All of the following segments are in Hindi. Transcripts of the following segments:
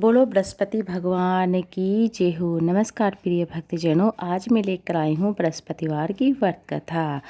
बोलो बृहस्पति भगवान की जय हो। नमस्कार प्रिय भक्तजनों, आज मैं लेकर आई हूँ बृहस्पतिवार की व्रत कथा।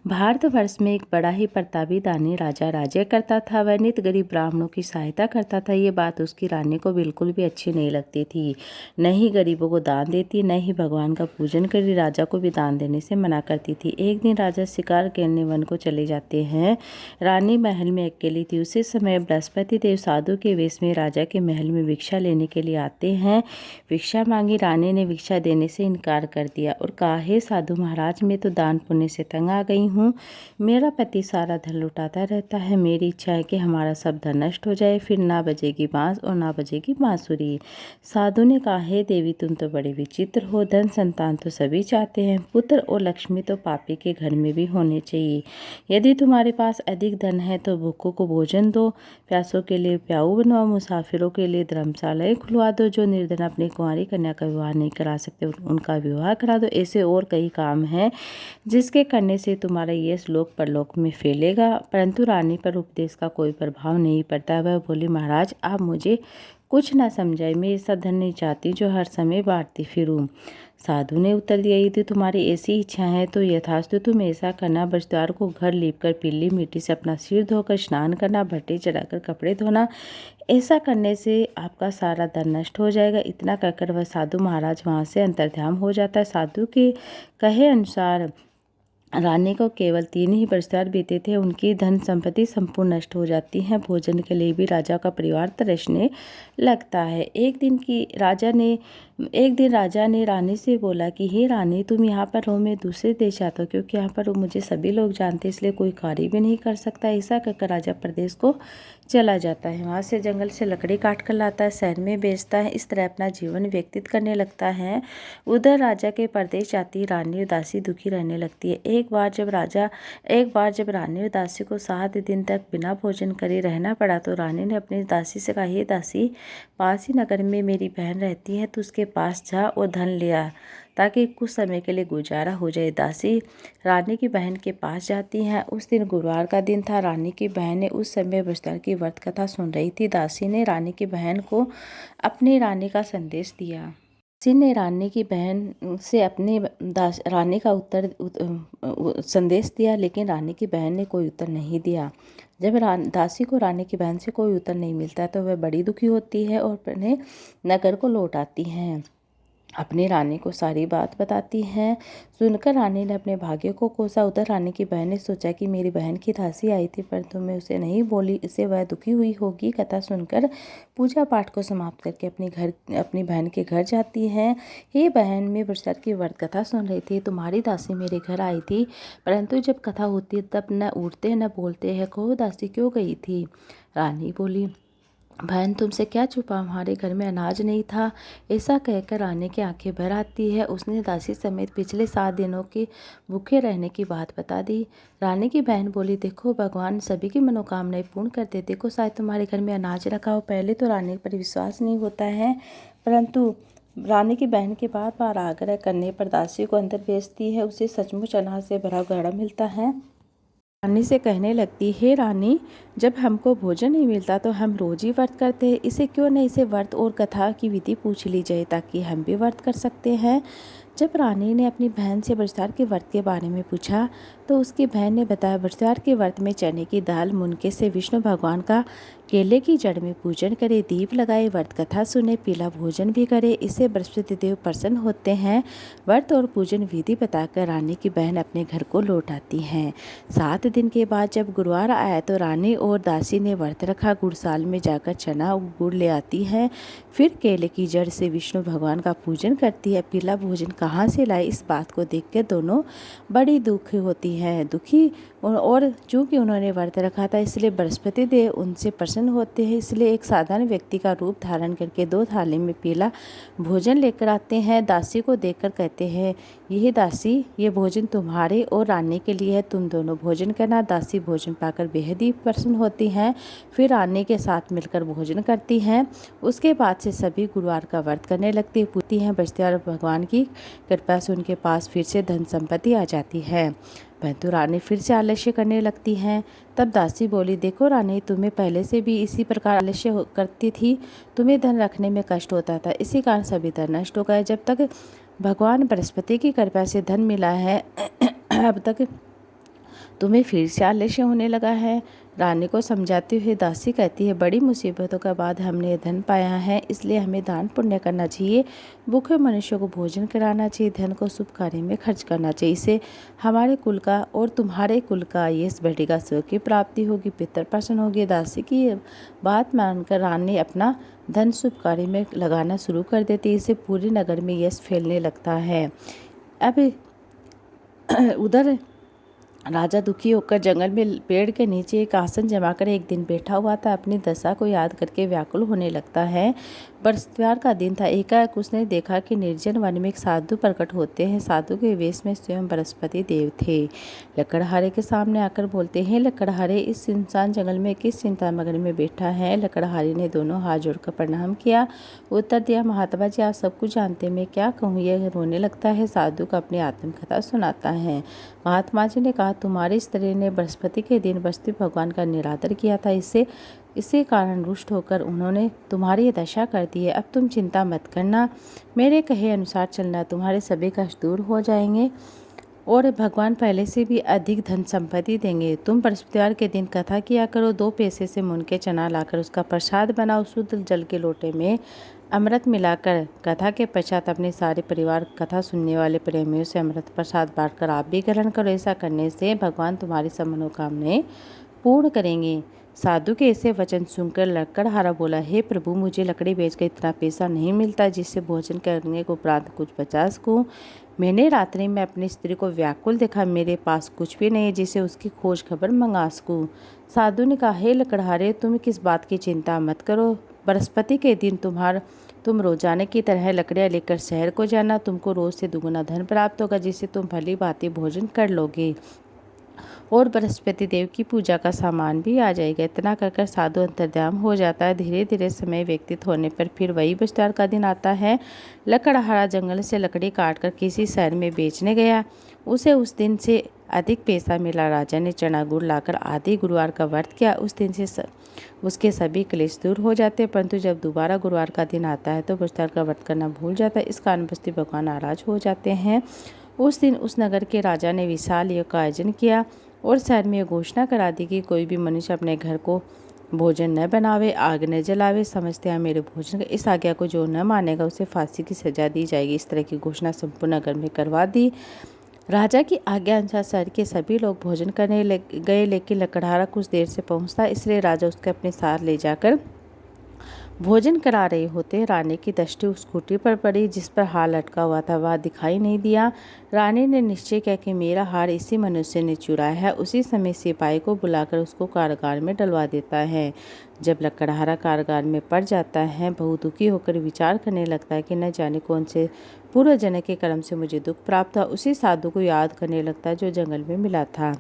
भारतवर्ष में एक बड़ा ही प्रतापी दानी राजा राज्य करता था। वह नित गरीब ब्राह्मणों की सहायता करता था। ये बात उसकी रानी को बिल्कुल भी अच्छी नहीं लगती थी। न ही गरीबों को दान देती, न ही भगवान का पूजन करी। राजा को भी दान देने से मना करती थी। एक दिन राजा शिकार करने वन को चले जाते हैं। रानी महल में अकेली थी। उसी समय बृहस्पति देव साधु के वेश में राजा के महल में भिक्षा लेने के लिए आते हैं। भिक्षा मांगी। रानी ने भिक्षा देने से इनकार कर दिया और कहा, हे साधु महाराज, मैं तो दान पुण्य से तंग आ गई हूँ। मेरा पति सारा धन लुटाता रहता है। मेरी इच्छा है कि हमारा सब धन नष्ट हो जाए, फिर ना बजेगी बांस और ना बजेगी बांसुरी। साधु ने कहा, हे देवी, तुम तो बड़े विचित्र हो। धन संतान तो सभी चाहते हैं, पुत्र और लक्ष्मी तो पापी के घर में भी होने चाहिए। यदि तुम्हारे पास अधिक धन है तो भूखों को भोजन दो, प्यासों के लिए प्याऊ बनवाओ, मुसाफिरों के लिए धर्मशालाएं खुलवा दो, जो निर्धन अपनी कुंवारी कन्या का विवाह नहीं करा सकते उनका विवाह करा दो। ऐसे और कई काम हैं जिसके करने से तुम्हारा यश लोक परलोक में फैलेगा। परंतु रानी पर उपदेश का कोई प्रभाव नहीं पड़ता। वह बोली, महाराज, आप मुझे कुछ ना समझाए। मैं ऐसा धन नहीं चाहती जो हर समय बांटती फिरूं। साधु ने उत्तर दिया, यदि तुम्हारी ऐसी इच्छा है तो यथास्तु तुम ऐसा करना। बृहस्पतिवार को घर लीपकर पीली मिट्टी से अपना सिर धोकर स्नान करना, भट्टी चढ़ाकर कपड़े धोना। ऐसा करने से आपका सारा धन नष्ट हो जाएगा। इतना कहकर वह साधु महाराज वहाँ से अंतर्ध्यान हो जाता है। साधु के कहे अनुसार रानी को केवल 3 ही बृहस्पतिवार बीते थे। उनकी धन संपत्ति संपूर्ण नष्ट हो जाती है। भोजन के लिए भी राजा का परिवार तरसने लगता है। एक दिन राजा ने रानी से बोला कि हे रानी, तुम यहाँ पर रहो, मैं दूसरे देश जाता हूँ, क्योंकि यहाँ पर मुझे सभी लोग जानते हैं, इसलिए कोई कार्य भी नहीं कर सकता। ऐसा कहकर राजा प्रदेश को चला जाता है। वहाँ से जंगल से लकड़ी काट कर लाता है, शहर में बेचता है। इस तरह अपना जीवन व्यतीत करने लगता है। उधर राजा के प्रदेश जाती रानी उदासी दुखी रहने लगती है। एक बार जब रानी उदासी को 7 दिन तक बिना भोजन करे रहना पड़ा तो रानी ने अपनी दासी से कहा, हे दासी, पास ही नगर में मेरी बहन रहती है, तो उसके पास जा और धन ले आ, ताकि कुछ समय के लिए गुजारा हो जाए। दासी रानी की बहन के पास जाती है। उस दिन गुरुवार का दिन था। रानी की बहन ने उस समय बृहस्पतिवार की व्रत कथा सुन रही थी। दासी ने रानी की बहन को अपनी रानी का संदेश दिया। दासी ने रानी की बहन से अपनी रानी का संदेश दिया, लेकिन रानी की बहन ने कोई उत्तर नहीं दिया। जब दासी को रानी की बहन से कोई उत्तर नहीं मिलता तो वह बड़ी दुखी होती है और अपने नगर को लौट आती हैं। अपनी रानी को सारी बात बताती हैं। सुनकर रानी ने अपने भाग्य को कोसा। उधर रानी की बहन ने सोचा कि मेरी बहन की दासी आई थी, परंतु मैं उसे नहीं बोली, इससे वह दुखी हुई होगी। कथा सुनकर पूजा पाठ को समाप्त करके अपनी बहन के घर जाती है। हे बहन, मैं बृहस्पतिवार की व्रत कथा सुन रही थी। तुम्हारी दासी मेरे घर आई थी, परंतु जब कथा होती है तब न उठते न बोलते हैं। कहो दासी क्यों गई थी? रानी बोली, बहन, तुमसे क्या छुपा, हमारे घर में अनाज नहीं था। ऐसा कहकर रानी की आंखें भर आती है। उसने दासी समेत पिछले 7 दिनों के भूखे रहने की बात बता दी। रानी की बहन बोली, देखो, भगवान सभी की मनोकामनाएं पूर्ण करते। देखो, शायद तुम्हारे घर में अनाज रखा हो। पहले तो रानी पर विश्वास नहीं होता है, परंतु रानी की बहन के बार बार आग्रह करने पर दासी को अंदर भेजती है। उसे सचमुच अनाज से भरा घड़ा मिलता है। रानी से कहने लगती, हे रानी, जब हमको भोजन नहीं मिलता तो हम रोज ही व्रत करते हैं। इसे क्यों न इसे व्रत और कथा की विधि पूछ ली जाए, ताकि हम भी व्रत कर सकते हैं। जब रानी ने अपनी बहन से बृहस्पतिवार के व्रत के बारे में पूछा तो उसकी बहन ने बताया, बृहस्पतिवार के व्रत में चने की दाल मुनके से विष्णु भगवान का केले की जड़ में पूजन करे, दीप लगाए, व्रत कथा सुने, पीला भोजन भी करे। इससे बृहस्पति देव प्रसन्न होते हैं। व्रत और पूजन विधि बताकर रानी की बहन अपने घर को लौट आती हैं। 7 दिन के बाद जब गुरुवार आया तो रानी और दासी ने व्रत रखा। गुड़साल में जाकर चना और गुड़ ले आती है, फिर केले की जड़ से विष्णु भगवान का पूजन करती है। पीला भोजन कहाँ से लाए, इस बात को देखकर दोनों बड़ी दुखी होती हैं। और चूँकि उन्होंने व्रत रखा था, इसलिए बृहस्पति देव उनसे प्रसन्न होते हैं। इसलिए एक साधारण व्यक्ति का रूप धारण करके 2 थाली में पीला भोजन लेकर आते हैं। दासी को देखकर कहते हैं, यह दासी, ये भोजन तुम्हारे और रानी के लिए है, तुम दोनों भोजन करना। दासी भोजन पाकर बेहद ही प्रसन्न होती हैं। फिर रानी के साथ मिलकर भोजन करती हैं। उसके बाद से सभी गुरुवार का व्रत करने पूछती हैं। बृहस्पतिवार भगवान की कृपा से उनके पास फिर से धन संपत्ति आ जाती है। परंतु रानी फिर से आलस्य करने लगती हैं। तब दासी बोली, देखो रानी, तुम्हें पहले से भी इसी प्रकार आलस्य करती थी। तुम्हें धन रखने में कष्ट होता था, इसी कारण सभी धन नष्ट हो गए। जब तक भगवान बृहस्पति की कृपा से धन मिला है अब तक तुम्हें फिर से आलस्य होने लगा है। रानी को समझाती हुए दासी कहती है, बड़ी मुसीबतों के बाद हमने धन पाया है, इसलिए हमें दान पुण्य करना चाहिए। भूखे मनुष्यों को भोजन कराना चाहिए, धन को शुभ कार्य में खर्च करना चाहिए। इससे हमारे कुल का और तुम्हारे कुल का यश बढ़ेगा, सुख की प्राप्ति होगी, पितर प्रसन्न होगी। दासी की बात मानकर रानी अपना धन शुभ कार्य में लगाना शुरू कर देती है। इससे पूरे नगर में यश फैलने लगता है। अब उधर राजा दुखी होकर जंगल में पेड़ के नीचे एक आसन जमाकर एक दिन बैठा हुआ था। अपनी दशा को याद करके व्याकुल होने लगता है। बृहस्पतिवार का दिन था। एकाएक उसने देखा कि निर्जन वन में एक साधु प्रकट होते हैं। साधु के वेश में स्वयं बृहस्पति देव थे। लकड़हारे के सामने आकर बोलते हैं, लकड़हारे, इस सुनसान जंगल में किस चिंता मग्न में बैठा है? लकड़हारे ने दोनों हाथ जोड़कर प्रणाम किया। उत्तर दिया, महात्मा जी, आप सब कुछ जानते, मैं क्या कहूँ? यह रोने लगता है। साधु को अपनी आत्मकथा सुनाता है। महात्मा जी ने कहा, तुम्हारी स्त्री ने बृहस्पति के दिन बृहस्पति भगवान का निरादर किया था। इसी कारण रुष्ट होकर उन्होंने तुम्हारी दशा कर दी है। अब तुम चिंता मत करना, मेरे कहे अनुसार चलना, तुम्हारे सभी कष्ट दूर हो जाएंगे और भगवान पहले से भी अधिक धन संपत्ति देंगे। तुम बृहस्पतिवार के दिन कथा किया करो। 2 पैसे से मुन के चना लाकर उसका प्रसाद बनाओ। शुद्ध जल के लोटे में अमृत मिलाकर कथा के पश्चात अपने सारे परिवार, कथा सुनने वाले प्रेमियों से अमृत प्रसाद बांटकर आप भी ग्रहण करो। ऐसा करने से भगवान तुम्हारी सब मनोकामनाएं पूर्ण करेंगे। साधु के ऐसे वचन सुनकर लकड़हारा बोला, हे प्रभु, मुझे लकड़ी बेचकर इतना पैसा नहीं मिलता जिससे भोजन करने को उपरांत कुछ बचा सकूं। मैंने रात्रि में अपनी स्त्री को व्याकुल देखा, मेरे पास कुछ भी नहीं है जिसे उसकी खोज खबर मंगा सकूं। साधु ने कहा, हे लकड़हारे, तुम किस बात की चिंता मत करो। बृहस्पति के दिन तुम रोजाने की तरह लकड़ियाँ लेकर शहर को जाना। तुमको रोज से दुगुना धन प्राप्त होगा, जिससे तुम भली भांति भोजन कर लोगे और बृहस्पति देव की पूजा का सामान भी आ जाएगा। इतना कर साधु अंतर्ध्यान हो जाता है। धीरे धीरे समय व्यतीत होने पर फिर वही बृहस्पतिवार का दिन आता है। लकड़हारा जंगल से लकड़ी काटकर किसी शहर में बेचने गया। उसे उस दिन से अधिक पैसा मिला। राजा ने चना गुड़ लाकर आधे गुरुवार का व्रत किया। उस दिन से उसके सभी क्लेश दूर हो जाते, परंतु जब दोबारा गुरुवार का दिन आता है तो बृहस्पतिवार का व्रत करना भूल जाता है। इस कारण बृहस्पति भगवान नाराज हो जाते हैं। उस दिन उस नगर के राजा ने विशाल यज्ञ का आयोजन किया और शहर में घोषणा करा दी कि कोई भी मनुष्य अपने घर को भोजन न बनावे, आग न जलावे। समझते हैं मेरे भोजन का इस आज्ञा को जो न मानेगा उसे फांसी की सजा दी जाएगी। इस तरह की घोषणा संपूर्ण नगर में करवा दी। राजा की आज्ञा अनुसार शहर के सभी लोग भोजन करने गए, लेकिन लकड़हारा कुछ देर से पहुंचता, इसलिए राजा उसके अपने साथ ले जाकर भोजन करा रहे होते। रानी की दृष्टि उस खूंटी पर पड़ी जिस पर हार लटका हुआ था। वह दिखाई नहीं दिया। रानी ने निश्चय किया कि मेरा हार इसी मनुष्य ने चुराया है। उसी समय सिपाही को बुलाकर उसको कारागार में डलवा देता है। जब लकड़हारा कारागार में पड़ जाता है, बहुत दुखी होकर विचार करने लगता है कि न जाने कौन से पूर्व जन्म के कर्म से मुझे दुख प्राप्त हुआ। उसी साधु को याद करने लगता है जो जंगल में मिला था।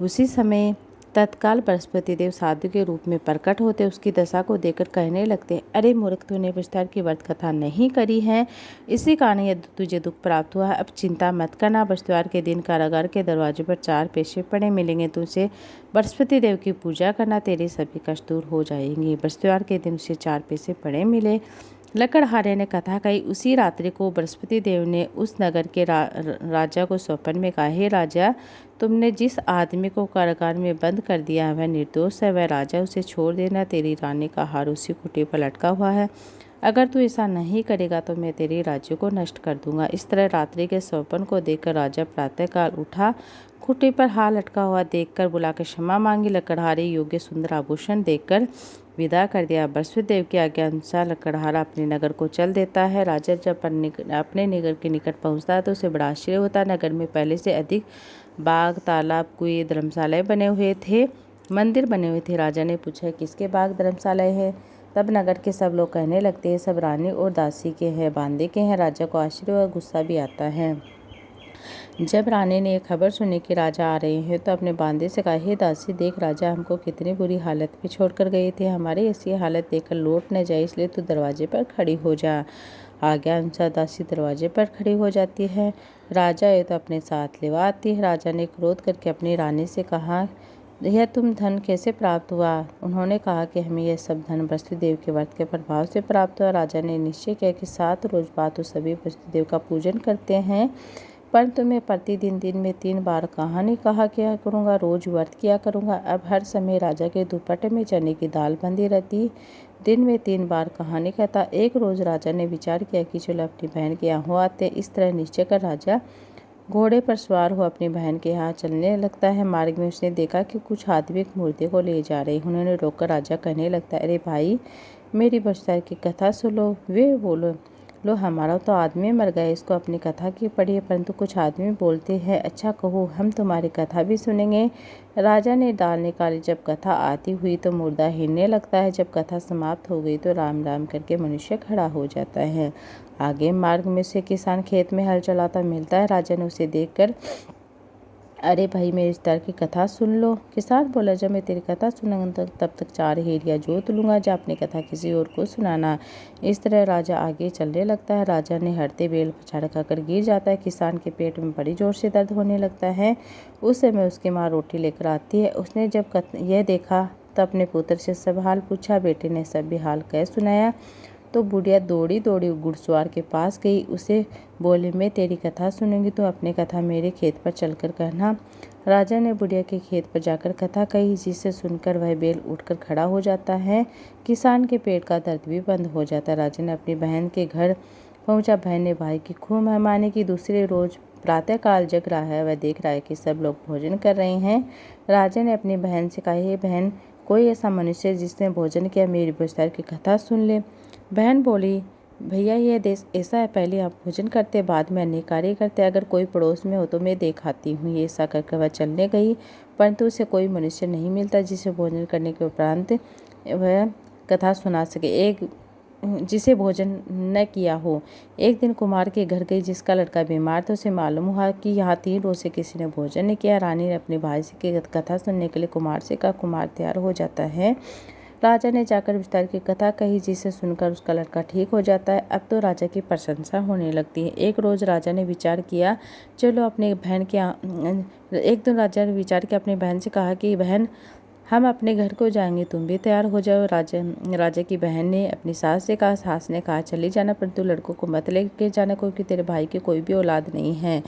उसी समय तत्काल बृहस्पति देव साधु के रूप में प्रकट होते। उसकी दशा को देखकर कहने लगते, अरे मूर्ख, तूने बृहस्पतिवार की व्रत कथा नहीं करी है, इसी कारण यह तुझे दुख प्राप्त हुआ है। अब चिंता मत करना। बृहस्पतिवार के दिन कारागार के दरवाजे पर 4 पैसे पड़े मिलेंगे। तुझे बृहस्पति देव की पूजा करना, तेरे सभी कष्ट दूर हो जाएंगे। बृहस्पतिवार के दिन उसे 4 पैसे पड़े मिले। लकड़हारे ने कथा कही। उसी रात्रि को बृहस्पति देव ने उस नगर के राजा को स्वप्न में कहा, हे राजा, तुमने जिस आदमी को कारागार में बंद कर दिया है वह निर्दोष है। वह राजा, उसे छोड़ देना। तेरी रानी का हार उसी खूंटी पर लटका हुआ है। अगर तू ऐसा नहीं करेगा तो मैं तेरे राज्य को नष्ट कर दूंगा। इस तरह रात्रि के स्वप्न को देखकर राजा प्रातःकाल उठा। खूंटी पर हार लटका हुआ देखकर बुलाकर क्षमा मांगी। लकड़हारे योग्य सुंदर आभूषण देखकर विदा कर दिया। बृहस्पति देव की आज्ञा अनुसार लकड़हारा अपने नगर को चल देता है। राजा जब अपने नगर के निकट पहुंचता है तो उसे बड़ा आश्चर्य होता है। नगर में पहले से अधिक बाग, तालाब, कुएं, धर्मशालाएं बने हुए थे, मंदिर बने हुए थे। राजा ने पूछा, किसके बाग धर्मशालाएं हैं? तब नगर के सब लोग कहने लगते हैं, सब रानी और दासी के हैं, बांदे के हैं। राजा को आश्चर्य और गुस्सा भी आता है। जब रानी ने यह खबर सुनी कि राजा आ रहे हैं तो अपने बांदे से कहा, हे दासी, देख राजा हमको कितनी बुरी हालत में छोड़कर गए थे। हमारी ऐसी हालत देखकर लौट न जाए, इसलिए तू दरवाजे पर खड़ी हो जा। आज्ञानुसार दासी दरवाजे पर खड़ी हो जाती है। राजा ये तो अपने साथ लेवा आती है। राजा ने क्रोध करके अपनी रानी से कहा, यह तुम धन कैसे प्राप्त हुआ? उन्होंने कहा कि हमें यह सब धन वसुदेव के व्रत के प्रभाव से प्राप्त हुआ। राजा ने निश्चय किया कि 7 रोज बाद तो सभी वसुदेव का पूजन करते हैं, परंतु मैं प्रतिदिन दिन में 3 बार कहाँ नहीं कहा किया करूँगा, रोज व्रत किया करूँगा। अब हर समय राजा के दुपट्टे में चने की दाल बंधी रहती, दिन में 3 बार कहानी कहता। एक रोज राजा ने विचार किया कि चलो अपनी बहन के यहाँ हो आते। इस तरह निश्चय कर राजा घोड़े पर सवार हो अपनी बहन के यहाँ चलने लगता है। मार्ग में उसने देखा कि कुछ आदमी एक मूर्ति को ले जा रहे। उन्होंने रोककर राजा कहने लगता, अरे भाई, मेरी बस्तर की कथा सुनो। वे बोलो, लो हमारा तो आदमी मर गया, इसको अपनी कथा की पड़ी है। परंतु कुछ आदमी बोलते हैं, अच्छा कहो, हम तुम्हारी कथा भी सुनेंगे। राजा ने डाल निकाली। जब कथा आती हुई तो मुर्दा हिलने लगता है। जब कथा समाप्त हो गई तो राम राम करके मनुष्य खड़ा हो जाता है। आगे मार्ग में से किसान खेत में हल चलाता मिलता है। राजा ने उसे देखकर, अरे भाई, मेरी इस तरह की कथा सुन लो। किसान बोला, जब मैं तेरी कथा सुनूंगा तब तक 4 हेरिया जोत लूँगा। जब अपनी कथा किसी और को सुनाना। इस तरह राजा आगे चलने लगता है। राजा ने हरते बेल पछाड़ खाकर गिर जाता है। किसान के पेट में बड़ी जोर से दर्द होने लगता है। उस समय उसकी माँ रोटी लेकर आती है। उसने जब यह देखा तो अपने पुत्र से सब हाल पूछा। बेटे ने सब भी हाल कह सुनाया तो बुढ़िया दौड़ी दौड़ी घुड़सवार के पास गई। उसे बोले, मैं तेरी कथा सुनूंगी, तो अपनी कथा मेरे खेत पर चलकर कहना। राजा ने बुढ़िया के खेत पर जाकर कथा कही, जिसे सुनकर वह बैल उठकर खड़ा हो जाता है। किसान के पेट का दर्द भी बंद हो जाता है। राजा ने अपनी बहन के घर पहुंचा। बहन ने भाई की खूब मेहमानी की। दूसरे रोज प्रातःकाल जग रहा है। वह देख रहा है कि सब लोग भोजन कर रहे हैं। राजा ने अपनी बहन से कहा, हे बहन, कोई ऐसा मनुष्य जिसने भोजन किया, मेरी बस्तर की कथा सुन ले। बहन बोली, भैया, यह देश ऐसा है, पहले आप भोजन करते, बाद में अन्य कार्य करते। अगर कोई पड़ोस में हो तो मैं देखाती हूँ। ये ऐसा करके वह चलने गई, परंतु उसे कोई मनुष्य नहीं मिलता जिसे भोजन करने के उपरांत वह कथा सुना सके, जिसे भोजन न किया हो। एक दिन कुमार के घर गई, जिसका लड़का बीमार था। उसे मालूम हुआ कि यहाँ 3 रोज से किसी ने भोजन नहीं किया। रानी ने अपने भाई से कथा सुनने के लिए कुमार से कहा। कुमार तैयार हो जाता है। राजा ने जाकर विस्तार की कथा कही, जिसे सुनकर उसका लड़का ठीक हो जाता है। अब तो राजा की प्रशंसा होने लगती है। एक रोज राजा ने विचार किया, चलो अपनी बहन के एक दिन राजा ने विचार किया, अपनी बहन से कहा कि बहन, हम अपने घर को जाएंगे, तुम भी तैयार हो जाओ। राजा की बहन ने अपनी सास से कहा। सास ने कहा, चली जाना, परंतु लड़कों को मत लेके जाना, क्योंकि तेरे भाई की कोई भी औलाद नहीं है।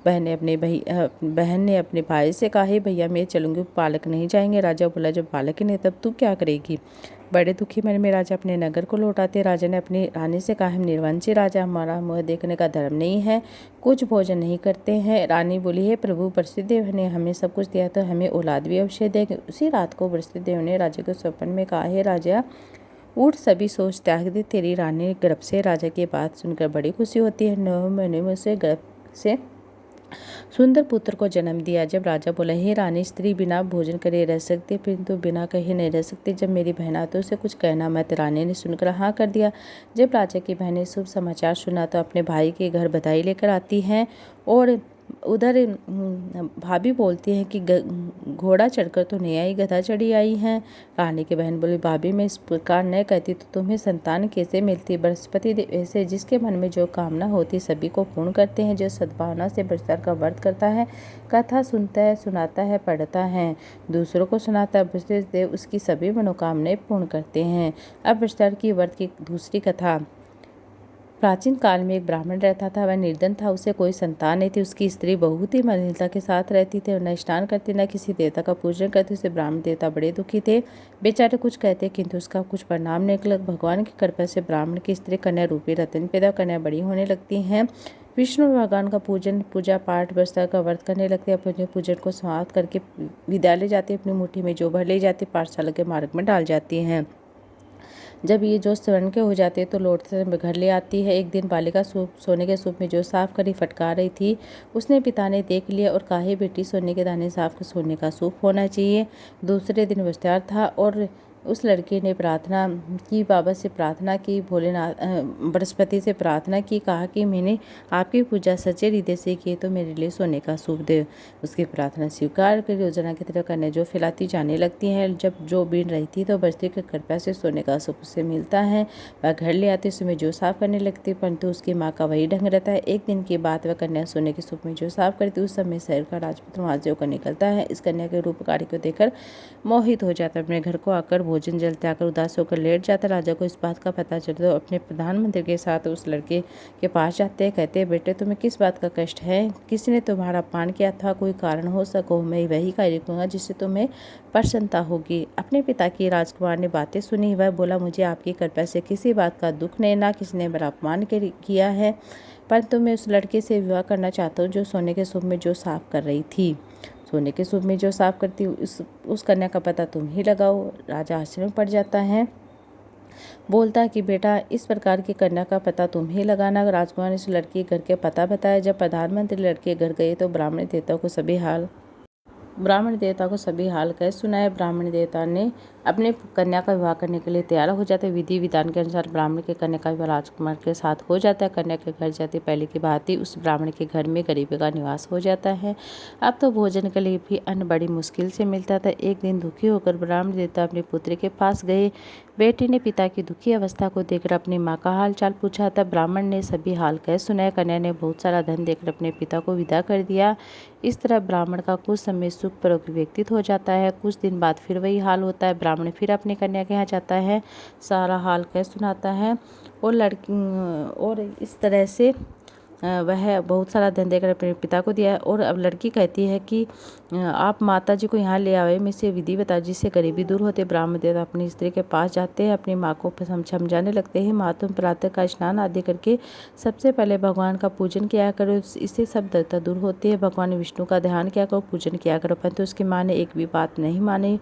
बहन ने अपने भाई से कहा, हे भैया, मैं चलूंगी, बालक नहीं जाएंगे। राजा बोला, जब बालक ही नहीं तब तू क्या करेगी? बड़े दुखी मन में राजा अपने नगर को लौटाते। राजा ने अपनी रानी से कहा, हम निर्वंशी राजा, हमारा मुँह देखने का धर्म नहीं है, कुछ भोजन नहीं करते हैं। रानी बोली, है प्रभु, वसुदेव ने हमें सब कुछ दिया तो हमें औलाद भी अवश्य देंगे। उसी रात को वसुदेव ने राजा के स्वप्न में कहा, है राजा, उठ, सभी सोच त्याग दे। तेरी रानी गर्भ से। राजा की बात सुनकर बड़ी खुशी होती है। 9 महीने में उसे गर्भ से सुंदर पुत्र को जन्म दिया। जब राजा बोला, हे रानी, स्त्री बिना भोजन करे रह सकती, परंतु बिना कहे नहीं रह सकती। जब मेरी बहन आती तो उसे कुछ कहना मत। रानी ने सुनकर हाँ कर दिया। जब राजा की बहन ने शुभ समाचार सुना तो अपने भाई के घर बधाई लेकर आती हैं, और उधर भाभी बोलती है कि घोड़ा चढ़कर तो नहीं आई, गधा चढ़ी आई हैं। रानी की बहन बोली, भाभी, मैं इस प्रकार न कहती तो तुम्हें संतान कैसे मिलती? बृहस्पति देव ऐसे जिसके मन में जो कामना होती सभी को पूर्ण करते हैं। जो सद्भावना से बृहस्पति का व्रत करता है, कथा सुनता है, सुनाता है, पढ़ता है, दूसरों को सुनाता है, बृहस्पति देव उसकी सभी मनोकामनाएं पूर्ण करते हैं। अब बृहस्पति की व्रत की दूसरी कथा। प्राचीन काल में एक ब्राह्मण रहता था। वह निर्धन था, उसे कोई संतान नहीं थी। उसकी स्त्री बहुत ही मलिनता के साथ रहती थी और न स्नान करती, न किसी देवता का पूजन करती। उसे ब्राह्मण देवता बड़े दुखी थे। बेचारे कुछ कहते, किंतु उसका कुछ परिणाम नहीं निकला। भगवान की कृपा से ब्राह्मण की स्त्री कन्या रूपी रतन पैदा, कन्या बड़ी होने लगती हैं। विष्णु भगवान का पूजा पाठ बृहस्पति का व्रत करने लगती है। अपने पूजन को समाप्त करके विद्यालय जाती है। अपनी मुट्ठी में जो भर ले जाती, पाठशाला के मार्ग में डाल जाती हैं। जब ये जो स्वर्ण के हो जाते हैं तो लौटते समय घर ले आती है। एक दिन बालिका सोने के सूप में जो साफ करी फटका रही थी, उसने पिता ने देख लिया और कहा, बेटी, सोने के दाने साफ कर सोने का सूप होना चाहिए। दूसरे दिन विस्तार था और उस लड़के ने प्रार्थना की, बाबा से प्रार्थना की, भोलेनाथ बृहस्पति से प्रार्थना की, कहा कि मैंने आपकी पूजा सच्चे हृदय से की तो मेरे लिए सोने का सूप दे। उसकी प्रार्थना स्वीकार कर योजना की तरह कन्या जो फैलाती जाने लगती है। जब जो बीन रही थी तो बस्ती की कृपा से सोने का सूप उसे मिलता है। वह घर ले आती, उसमें जो साफ करने लगती, परंतु उसकी माँ का वही ढंग रहता है। एक दिन की बात, वह कन्या सोने के सूप में जो साफ करती, उस समय शहर का राजपुत्र वहाँ से होकर निकलता है। इस कन्या के रूप कार्य को देखकर मोहित हो जाता है। अपने घर को आकर भोजन जल त्याग कर उदास होकर लेट जाता। राजा को इस बात का पता चलता तो अपने प्रधानमंत्री के साथ उस लड़के के पास जाते हैं। कहते हैं, बेटे तुम्हें किस बात का कष्ट है? किसी ने तुम्हारा अपमान किया था? कोई कारण हो सको, मैं वही कार्य करूँगा जिससे तुम्हें प्रसन्नता होगी। अपने पिता की राजकुमार ने बातें सुनी। वह बोला, मुझे आपकी कृपा से किसी बात का दुख नहीं, ना किसी ने मेरा अपमान किया है, परंतु मैं उस लड़के से विवाह करना चाहता हूँ जो सोने के सूप में जो साफ कर रही थी। सोने के सूप में जो साफ करती उस कन्या का पता तुम ही लगाओ। राजा आश्चर्य में पड़ जाता है, बोलता है कि बेटा इस प्रकार की कन्या का पता तुम ही लगाना। राजकुमार ने उस लड़की के घर के पता बताया। जब प्रधानमंत्री लड़के घर गए तो ब्राह्मण देवता को सभी हाल कह सुनाए। ब्राह्मण देवता ने अपने कन्या का विवाह करने के लिए तैयार हो जाते। विधि विधान के अनुसार ब्राह्मण के कन्या का विवाह राजकुमार के साथ हो जाता है। कन्या के घर जाते पहले की भांति उस ब्राह्मण के घर में गरीबी का निवास हो जाता है। अब तो भोजन के लिए भी अन्न बड़ी मुश्किल से मिलता था। एक दिन दुखी होकर ब्राह्मण देवता अपने पुत्र के पास गए। बेटी ने पिता की दुखी अवस्था को देखकर अपनी माँ का हाल चाल पूछा। तब ब्राह्मण ने सभी हाल कह सुनाए। कन्या ने बहुत सारा धन देकर अपने पिता को विदा कर दिया। इस तरह ब्राह्मण का कुछ समय सुखपूर्वक व्यतीत हो जाता है। कुछ दिन बाद फिर वही हाल होता है। ब्राह्मण फिर अपनी कन्या के यहाँ जाता है, सारा हाल कह सुनाता है और इस तरह से वह बहुत सारा धन देकर अपने पिता को दिया। और अब लड़की कहती है कि आप माता जी को यहाँ ले आवे, मैं इसे विधि बता जिससे गरीबी दूर होते। ब्राह्मण देवता अपनी स्त्री के पास जाते हैं, अपनी माँ को समझाने लगते हैं, माँ तुम प्रातः का स्नान आदि करके सबसे पहले भगवान का पूजन किया करो, इससे सब दरिद्रता दूर होती है। भगवान विष्णु का ध्यान किया करो, पूजन किया करो। परंतु उसकी माँ ने एक भी बात नहीं मानी।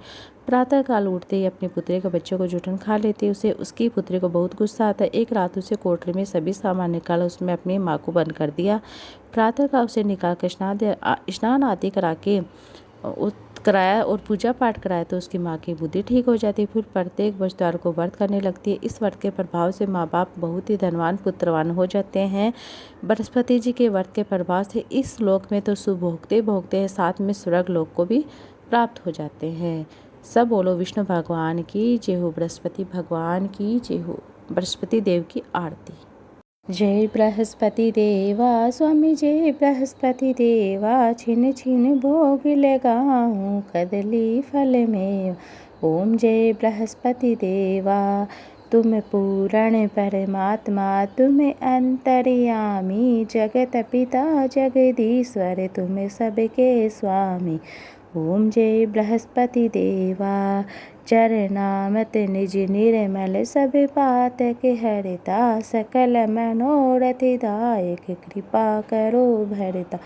प्रातः काल उठते ही अपनी पुत्री के बच्चों को जूठन खा लेती। उसे उसकी पुत्री को बहुत गुस्सा आता है। एक रात उसे कोठरी में सभी सामान निकाल उसमें अपनी माँ को बंद कर दिया। प्रातः काल उसे निकाल कर स्नान आदि कराया और पूजा पाठ कराया तो उसकी माँ की बुद्धि ठीक हो जाती। फिर प्रत्येक बुधवार को व्रत करने लगती है। इस व्रत के प्रभाव से माँ बाप बहुत ही धनवान पुत्रवान हो जाते हैं। बृहस्पति जी के व्रत के प्रभाव से इस लोक में तो सुख भोगते हैं, साथ में स्वर्ग लोक को भी प्राप्त हो जाते हैं। सब बोलो विष्णु भगवान की जय हो, बृहस्पति भगवान की जय हो। बृहस्पति देव की आरती। जय बृहस्पति देवा स्वामी, जय बृहस्पति देवा, छिन छिन भोग लगाऊं कदली फल में। ओम जय बृहस्पति देवा, तुम पूर्ण परमात्मा, तुम अंतर्यामी, जगत पिता जगदीश्वर, तुम सबके स्वामी। ओम जय बृहस्पति देवा, चरणामत निज निर्मल, सब बात के हरिता, सकल मनोरथ दायक, कृपा करो भरता।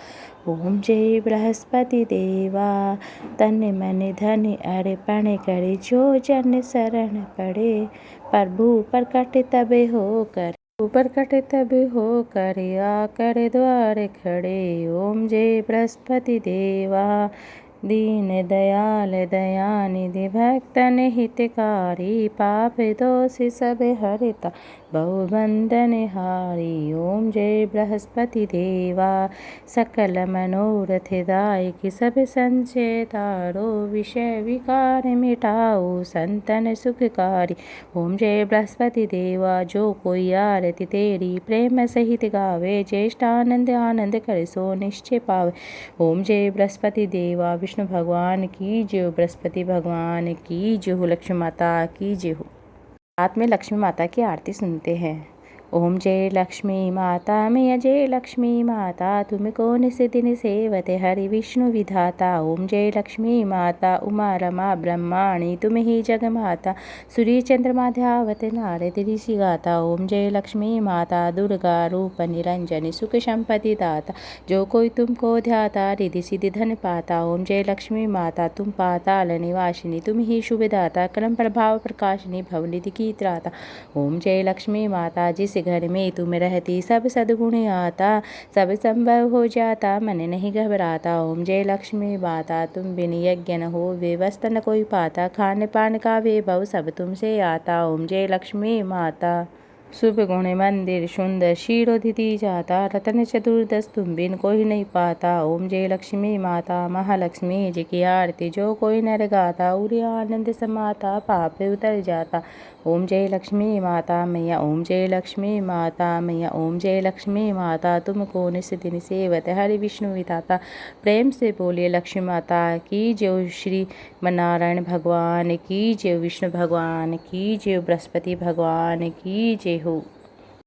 ओम जय बृहस्पति देवा, तन मन धन अर्पण करे, जो जन शरण पड़े, प्रभु प्रकट तब हो कर, प्रकट तब हो कर, आकर द्वार खड़े। ओम जय बृहस्पति देवा, दीन दयाल दयानिधि, भक्तन हितकारी, पाप दोष सब हरता, बहुबंधन हारी। ओम जय बृहस्पति देवा, सकल मनोरथ दायक, सब संशय तारो, विषय विकार मिटाओ, संतन सुखकारी। ओम जय बृहस्पति देवा, जो कोई आरती तेरी प्रेम सहित गावे, ज्येष्ठानंद आनंद कर सो निश्चय पावे। ओम जय बृहस्पति देवा, विष्णु भगवान की जय हो, बृहस्पति भगवान की जय हो, लक्ष्मी माता की जय हो। रात में लक्ष्मी माता की आरती सुनते हैं। ओम जय लक्ष्मी माता, मैया जय लक्ष्मी माता, तुम कौन से दिन सेवते हरि विष्णु विधाता। ओम जय लक्ष्मी माता, उमा रमा ब्रह्माणी, तुम ही जग माता, सूर्य चंद्रमा ध्यावत नारद ऋषि गाता। ओम जय लक्ष्मी माता, दुर्गा रूप निरंजनी, सुख संपत्ति दाता, जो कोई तुमको ध्याता, रिधि सिद्धि धन पाता। ओम जय लक्ष्मी माता, तुम पाताल निवासिनी, तुम ही शुभदाता, कर्म प्रभाव प्रकाशिनी, भवनिधि की त्राता। ओम जय लक्ष्मी माता, जिसे घर में तुम रहती सब सद्गुण आता, सब संभव हो जाता मन नहीं घबराता। ओम जय लक्ष्मी माता तुम बिन यज्ञ न हो वे वस्त्र न कोई पाता, खान पान का वैभव सब तुमसे आता। ओम जय लक्ष्मी माता शुभ गुण मंदिर सुंदर शीरोधि दी जाता, रतन चतुर्दश तुम बिन कोई नहीं पाता। ओम जय लक्ष्मी माता महालक्ष्मी जी की आरती जो कोई नर गाता, उरे आनंद समाता पाप उतर जाता। ओम जय लक्ष्मी माता मैया ओम जय लक्ष्मी माता मैया ओम जय लक्ष्मी माता तुमको निस दिन सेवत हरि विष्णु विधाता। प्रेम से बोलिए लक्ष्मी माता की जय, श्री नारायण भगवान की जय, विष्णु भगवान की जय, बृहस्पति भगवान की जय हो।